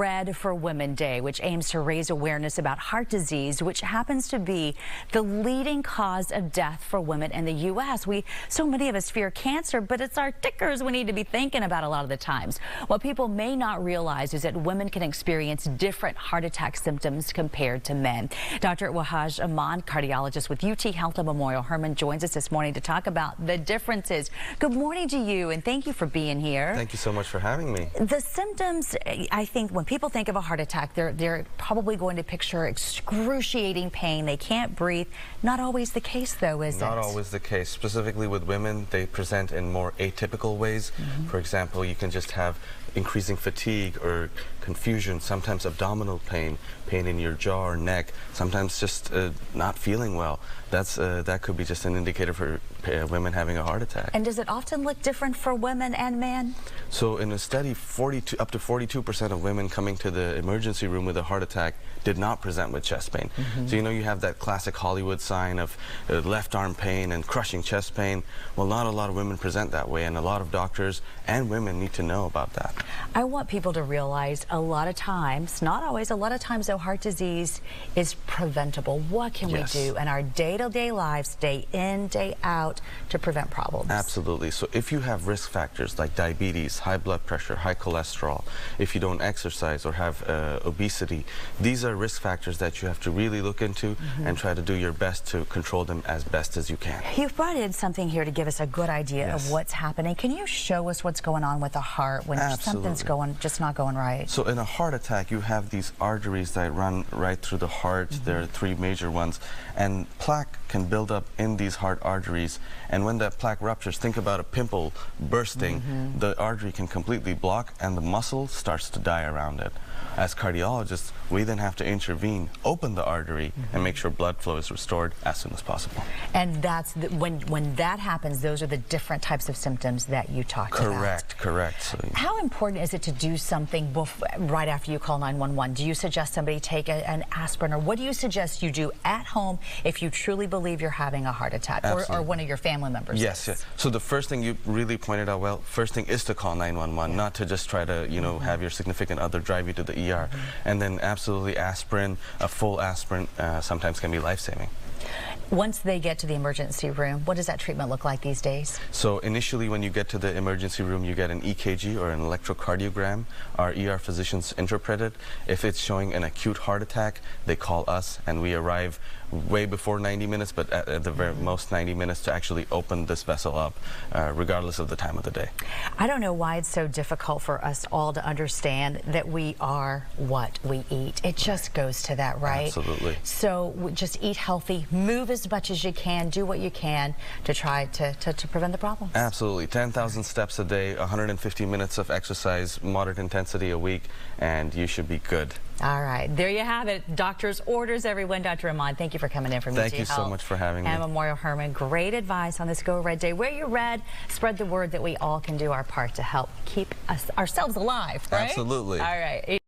Red for Women Day, which aims to raise awareness about heart disease, which happens to be the leading cause of death for women in the U.S. So many of us fear cancer, but it's our tickers we need to be thinking about a lot of the times. What people may not realize is that women can experience different heart attack symptoms compared to men. Dr. Wahaj Aman, cardiologist with UT Health and Memorial Hermann, joins us this morning to talk about the differences. Good morning to you, and thank you for being here. Thank you so much for having me. The symptoms, I think when people think of a heart attack, they're probably going to picture excruciating pain. They can't breathe. Not always the case, though, is it? Not always the case. Specifically with women, they present in more atypical ways. For example, you can just have increasing fatigue or confusion, sometimes abdominal pain, pain in your jaw or neck, sometimes just not feeling well. That could be just an indicator for women having a heart attack. And does it often look different for women and men? So in a study, up to 42% of women coming to the emergency room with a heart attack did not present with chest pain. So you know, you have that classic Hollywood sign of left arm pain and crushing chest pain. Well, not a lot of women present that way, and a lot of doctors and women need to know about that. I want people to realize a lot of times, not always, a lot of times though, heart disease is preventable. What can we do in our day-to-day lives, day in, day out, to prevent problems? Absolutely. So if you have risk factors like diabetes, high blood pressure, high cholesterol, if you don't exercise or have obesity, these are risk factors that you have to really look into and try to do your best to control them as best as you can. You've brought in something here to give us a good idea of what's happening. Can you show us what's going on with the heart when something's just not going right? So in a heart attack, you have these arteries that run right through the heart. There are three major ones, and plaque can build up in these heart arteries, and when that plaque ruptures, think about a pimple bursting, the artery can completely block and the muscle starts to die around it. As cardiologists, we then have to intervene, open the artery, and make sure blood flow is restored as soon as possible. And that's when that happens, those are the different types of symptoms that you talked about. Correct. So, how important is it to do something right after you call 911? Do you suggest somebody take an aspirin, or what do you suggest you do at home if you truly believe you're having a heart attack, or one of your family members? Yes. So the first thing you really pointed out well, first thing is to call 911, not to just try to, you know, have your significant other drive you to the ER. And then absolutely aspirin, a full aspirin, sometimes can be life-saving. Once they get to the emergency room, what does that treatment look like these days? So initially when you get to the emergency room, you get an EKG or an electrocardiogram. Our ER physicians interpret it. If it's showing an acute heart attack, they call us, and we arrive way before 90 minutes, but at the very most 90 minutes to actually open this vessel up, regardless of the time of the day. I don't know why it's so difficult for us all to understand that we are what we eat. It just goes to that, right? Absolutely. So just eat healthy, move as much as you can, do what you can to try to prevent the problem. Absolutely. 10,000 steps a day, 150 minutes of exercise, moderate intensity a week, and you should be good. All right, there you have it. Doctor's orders, everyone. Dr. Aman, thank you for coming in from UT Health. Thank you so much for having me. And Memorial Hermann, great advice on this Go Red Day. Wear your red, spread the word that we all can do our part to help keep ourselves alive, right? Absolutely. All right.